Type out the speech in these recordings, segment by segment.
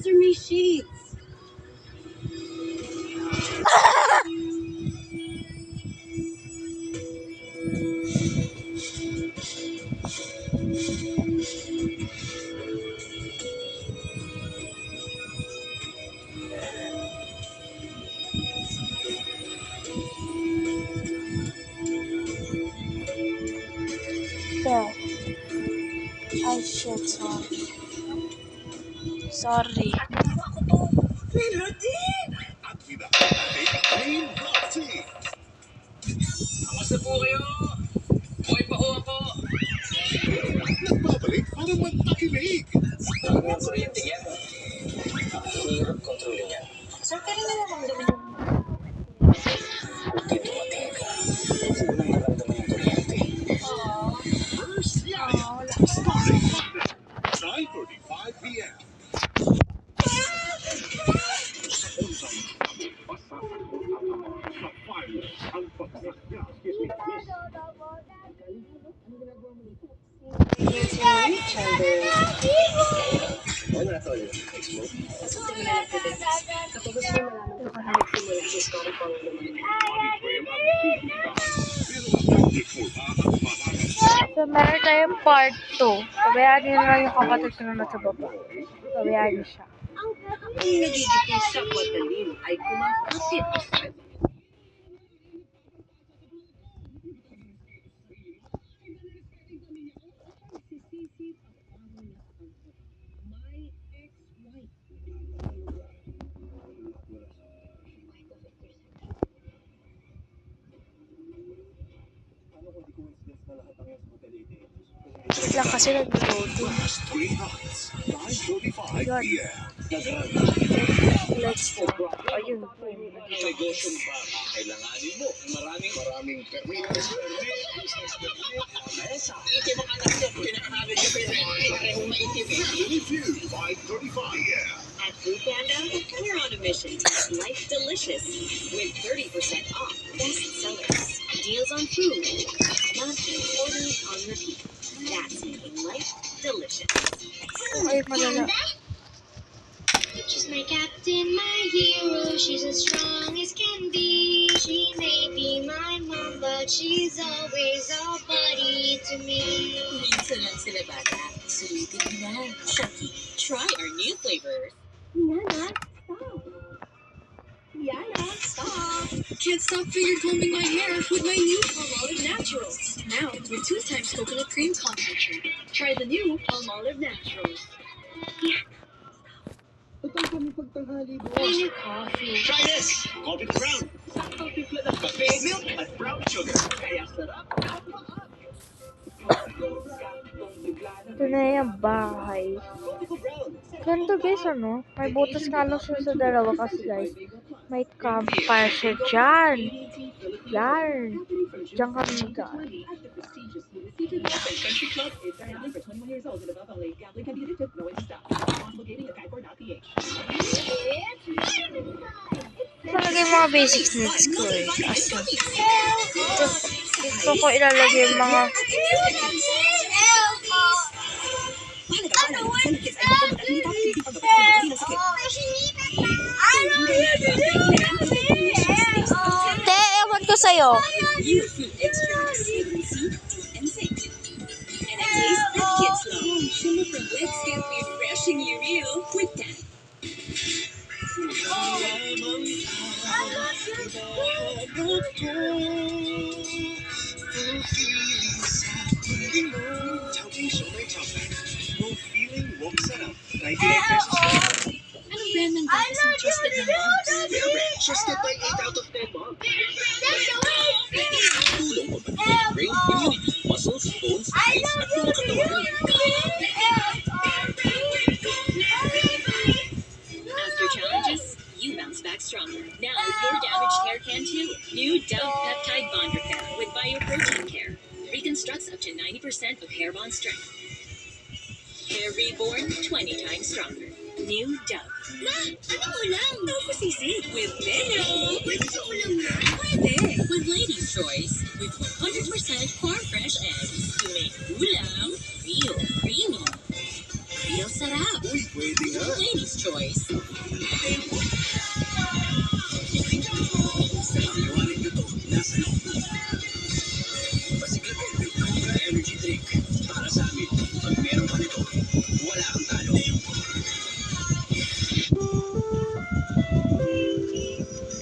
Those are my shades. There. Ay, shit, sorry. Sorry. Melody! Kamusta po kayo? Okay pa ho ako. Nagbabalik para magpakilig. Bago ang kuryente yan. Hirap kontrolin yan. Sir, kailan na naman Di dumating ka. Unang naramdaman yung kuryente. First Yaya. Starting Monday, 9:35 p.m. Sa fire ang pagsasya. Wala tol. Kapag gusto mo malaman kung paano simula sa story ko ang naman. So, meron tayong part 2. Pabayaan niyo na lang yung kapatid ko na nasa baba. Pabayaan niyo siya. Ang nagigipin sa patalim ay kumakapit. Wait lang kasi nag-loading. Last 3 nights, 9:35 p.m. Let's go. Ayun. Negosyon ba? Kailanganin mo. Maraming permit. Business permit. Mesa. Itim ang anak niya. Pinakahanan niya parehong maitim eh. Review 5:35 p.m. At Food Panda, we're on a mission to make life delicious with 30% off best sellers, deals on food, monthly orders on repeat. That's making life delicious. Ay, malala. She's my captain, my hero. She's as strong as can be. She may be my mom, but she's always a buddy to me. Minsan lang sila bata. Sulitin na. Chucky, try our new flavors. Yana, stop. Yana, stop. Can't stop finger combing my hair with my new Palmolive Naturals. Now with 2 times coconut cream concentrate. Try the new Palmolive Naturals. Ay, coffee. Try this! Coffee brown. Saktong timpla ng kape, milk, at brown sugar. Kaya sarap. Ito na yung bahay. Ganito guys, ano? May butas nga lang siya sa dalawa kasi guys. May campfire siya dyan. Yan. Diyan kami mag-aan. Country Club. Ilalagay yung mga basic needs ko eh. Kasi gusto ko ilalagay yung mga Te, ewan ko sa'yo. Youthful extras, vitamin C, D, and zinc. And a taste that gets low. Shimmer from Let's Get refreshing you real with that. Anong brand ng gatas ang trusted ng moms? Trusted by 8 out of 10 moms. Tulong pagpapagod, brain, immunity, muscles, bones, eyes, at mga katawan. After challenges, you bounce back stronger. Now, your damaged hair can too. New Dove Peptide Bond Repair with Bioprotein Care. Reconstructs up to 90% of hair bond strength. Hair reborn 20 times stronger. New Dove. Ma, ano ulam? Tofu sisig with Meno. Pwede sa ulam na? Pwede. With Lady's Choice. With 100% farm fresh eggs. To make ulam real creamy. Real sarap. Uy, pwede nga. Lady's choice. Energy drink. Para sa amin, pag meron ka nito, wala kang talo.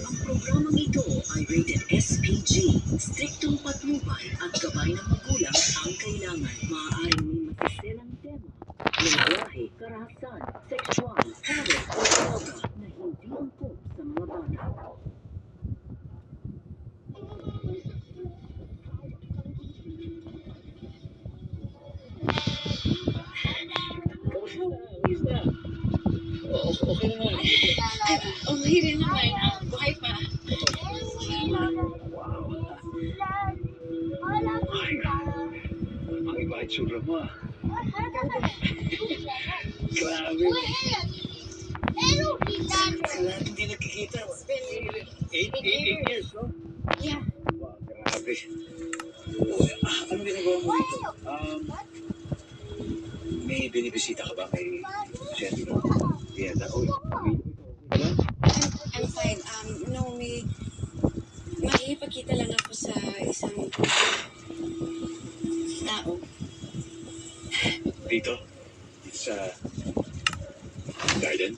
Ang programang ito ay rated SPG. Striktong patnubay at gabay ng magulang ang kailangan. Maaaring may masiselang tema, lingwahe, karahasan, sexual, horror o droga na hindi angkop sa mga bata. Okay naman. Okay rin naman. Buhay pa. Ang iba ay tsura mo ah. Grabe. Sa lahat hindi nagkikita. 8 years, no? Yeah. Wow, grabe. Ano ginagawa mo dito? May binibisita ka ba kay Jenny? Yeah, I'm fine. No, makikipagkita lang ako sa isang tao. Dito? Dito sa garden?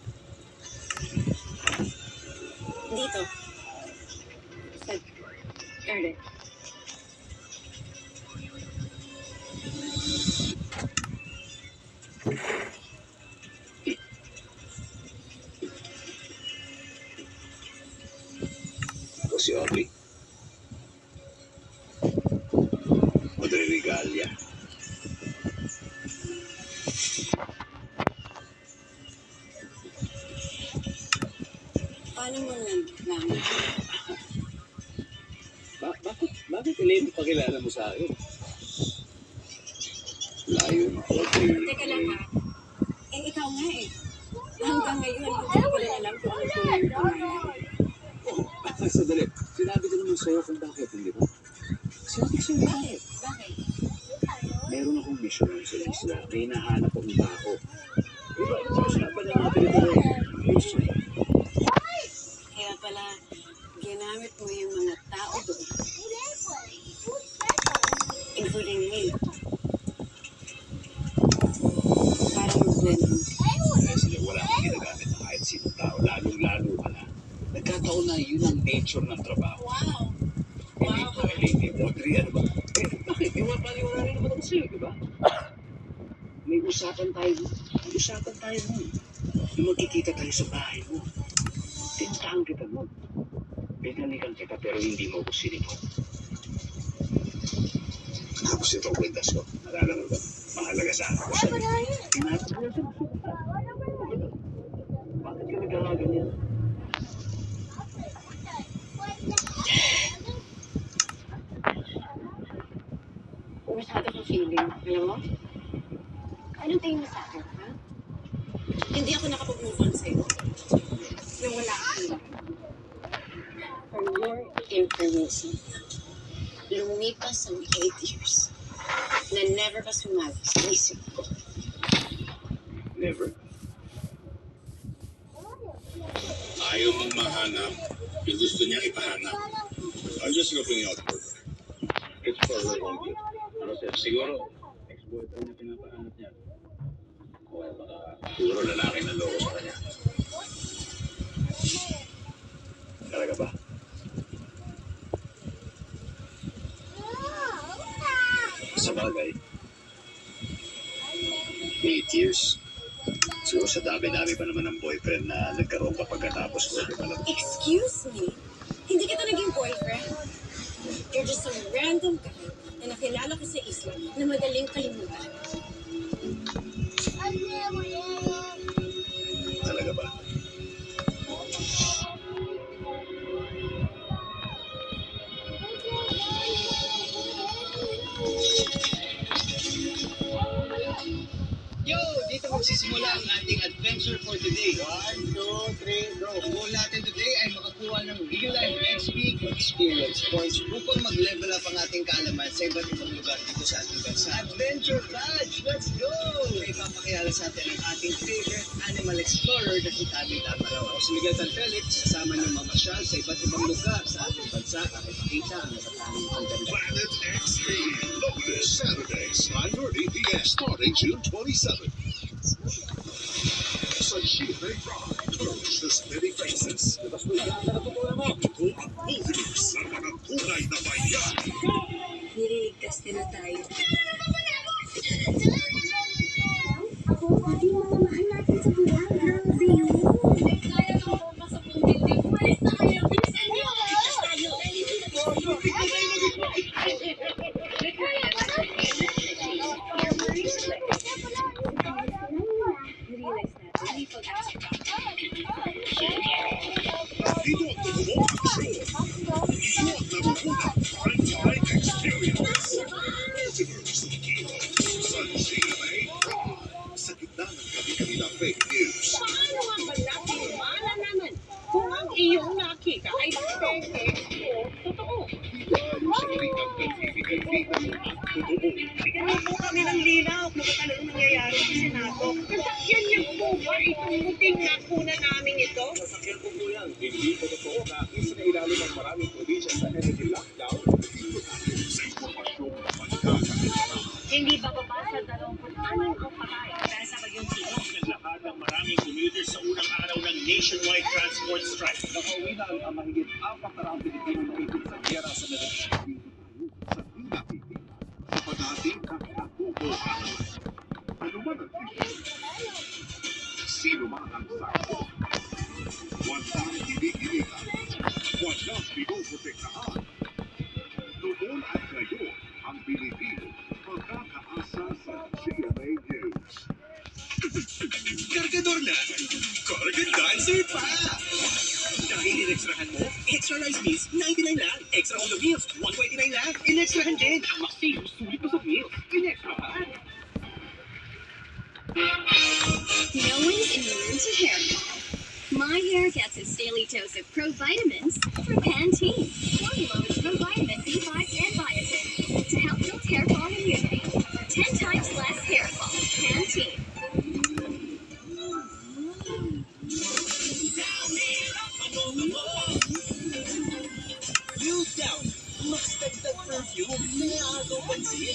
Dito. Sa garden. O si Audrey? Audrey Regalia. Paano mo nalaman? Bakit Elaine pakilala mo sa akin? Layo na Audrey. Teka lang ha. Ikaw nga eh. Hanggang ngayon, hindi ko rin alam kung ano yung pangalan. Sadali. Sinabi ko naman sa'yo kung bakit, hindi ba? Sinabi ko sa'yo bakit? Bakit? Meron akong mission sa isla. May hinahanap akong tao. Diba, usapan na natin ito mission. Kaya pala, ginamit mo yung mga tao doon. Including me. Para mag-blend mo. Kaya sila wala akong ginagamit na kahit sinong tao. Lalong-lalo ka na. Nagkataon na yun ang nature ng trabaho. Wow! Hindi ko Elaine, Audrey, ano ba? Bakit? Iwapaliwala rin naman ako sa'yo, di ba? May usapan tayo. Usapan tayo mo. Yung magkikita tayo sa bahay mo. Tintahan kita mo. Pinalikan kita pero hindi mo ako sinito. Tapos ito ang kwentas ko. Nalala mo ba? Mahalaga sa akin. Bakit ka nagkakaganyan? Masyado kang feeling. Alam mo? Anong tingin mo sa akin, ha? Hindi ako nakapag-move on sa'yo. Nang wala akong iba. For your information, lumipas ang 8 years na never ka sumali sa isip ko. Never. Ayaw mong mahanap yung gusto niya ipahanap. I'm just looking out for her. It's for her own good. Ano sir? Siguro, ex-boyfriend na pinapahanap niya. O baka siguro lalaki na loko sa kanya. Talaga ba? Sa bagay. 8 years. Siguro sa dami-dami pa naman ng boyfriend na nagkaroon pa pagkatapos ko. Di ba lang? Excuse me? Hindi kita naging boyfriend. You're just some random guy na nakilala ko sa isla na madaling kalimutan. Talaga ba? Yo! Dito magsisimula ang ating adventure for today. 1, 2, 3, go! Ang goal natin today ay makakuha ng real-life XP experience points upang mag-level up ang ating kaalaman sa iba't ibang lugar dito sa ating bansa. Adventure Badge! Let's go! May papakilala sa atin ang ating favorite anime animal explorer na si Tabit Aparaw. Ako si Miguel San Felix, kasama ng mamasyal sa iba't ibang lugar sa ating bansa at ipakita ang natatanging pagganda. Planet XP. Lotus Saturdays, 9:30 p.m. starting June 27. Sa GMA Prime, Delicious Many Faces. Ito ang movies ng mga tunay na bayan. Nililigtas nila tayo. Ako, pati yung mga mahal natin sa buwan. Grabe yun. Kaya ko ba sa building? Umalis na kayo. Bilisan niyo. Ligtas tayo. Nirealize natin, hindi pag-action. Dito ang tugumong aksyon. Ito ang nagugunang prime-time experience. Multiverse of Hero sa GMA Prime. Sa gitna ng kami-kami na fake news. Paano nga ba natin malalaman kung ang iyong nakita ay peke o totoo? Lalo sa kritikang kalfi-kalfihan at totoo. Bigyan po kami ng linaw kung ano talagang nangyayari sa Senado. Nasakyan niyo po ba itong muting nakuna namin ito? Sasakyan ko po yan. Hindi po totoo na isinailalim ang maraming probinsya sa energy lockdown. Dito tayo sa impormasyong pagkakakita. Hindi ba babasa 26 ang patay dahil sa bagyong Tino? Naglakad ng maraming commuters sa unang araw ng nationwide transport strike. Nakauwi na ang mahigit 400 Pilipino na ito sa gera sa Netherlands. Sa pinakikita sa padating kakakukuhan. Ano man ang issue? Sino man ang sakto? Walang hinihingihan. Walang pinoprotektahan. Noon at ngayon, ang Pilipino magkakaasa sa GMA News. Kargador na! Carga Dancer pa! Dahil in-extrahan mo, extra rice meals, 99 lang. Extra ulo meals, 129 lang. In-extrahan din. Ang Maxim, sulit mo sa meals. In-extrahan. No one's immune to hair fall. My hair gets its daily dose of provitamins from Pantene. Formula with provitamin B5 and biotin to help build hair fall immunity. 10 times less hair fall. Pantene. Use down. Mas dagdag perfume. Nangaagaw pansin.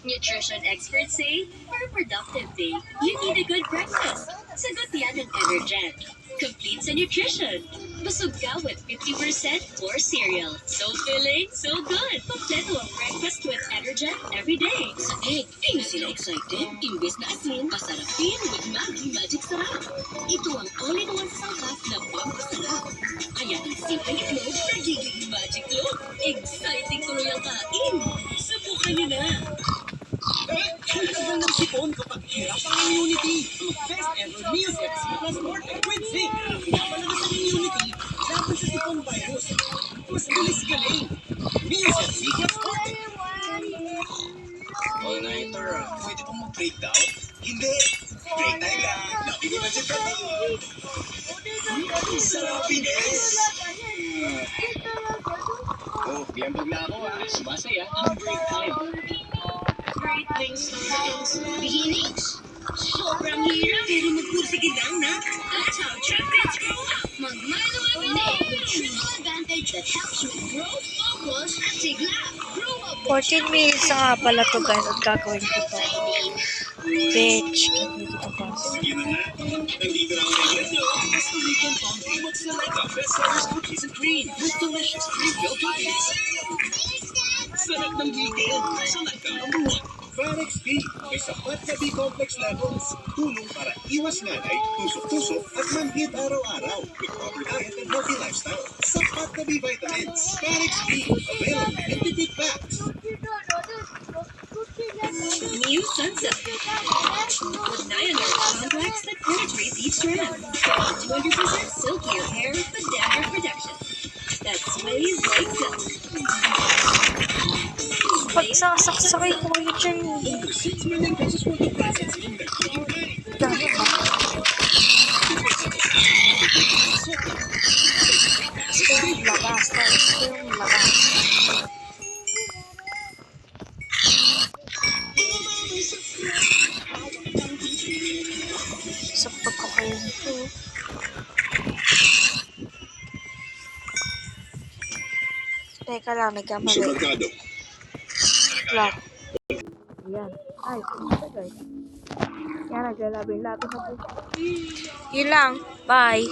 Nutrition experts say, for a productive day, you need a good breakfast. Sagot yan ng Energen. Complete sa nutrition. Busog ka with 50% more cereal. So filling, so good. Kompleto ang breakfast with Energen every day. Sa egg, di na sila excited. Imbes na asin, pasarapin with Maggi Magic Sarap. Ito ang all-in-one sangkap na pampasarap. Kaya ang simpleng itlog, nagiging magic look. Exciting tuloy ang kain. Subukan niyo na. Ang tagal ng sipon kapag hirap ang immunity. Best ever meals FC plus Forte with zinc. Pinapalagas ang immunity laban sa sipon virus. Mas bilis galing. Meals FC plus Forte. All-nighter, pwede pong mag-breakdown? Hindi. Break time lang. Nabigyan na si Tati. Sarapines. Oh, biyambag na ako Sumasaya ang break time. Great things sometimes. Beginnings? Sobrang hirap pero magpursige lang na. That's how champions grow up. Mag-Milo every day with triple advantage that helps you grow, focus, at tigla. Grow up with 14 minutes na nga pala to guys at gagawin ko to. Bitch, gagawin ko to guys. Sige na nga. Nandito na ang regalo. As the weekend foundry, mag-select ang best sellers cookies and cream with delicious cream-filled cookies. Sarap ng weekend. Select ang number 1. Farex P. May sapat na B-complex levels. Tulong para iwas nanay, tusok-tusok at manhid araw-araw. With proper diet and healthy lifestyle. Sapat na B-vitamins. Farex P. Available in 50 packs. New Sunset. With Nianar complex that penetrates each strand. 200% silkier hair with dandruff reduction. That sways like silk. Pagsasaksakay ko kayo dyan. 6 million pesos worth of assets in the green bank. Dami ba? Labas. Tapos yung labas. Teka lang, Sa nagkamali. merkado. Lock. Ayan. Ay, ito guys. Yan, naglalabing-labing na po. Yun lang. Bye.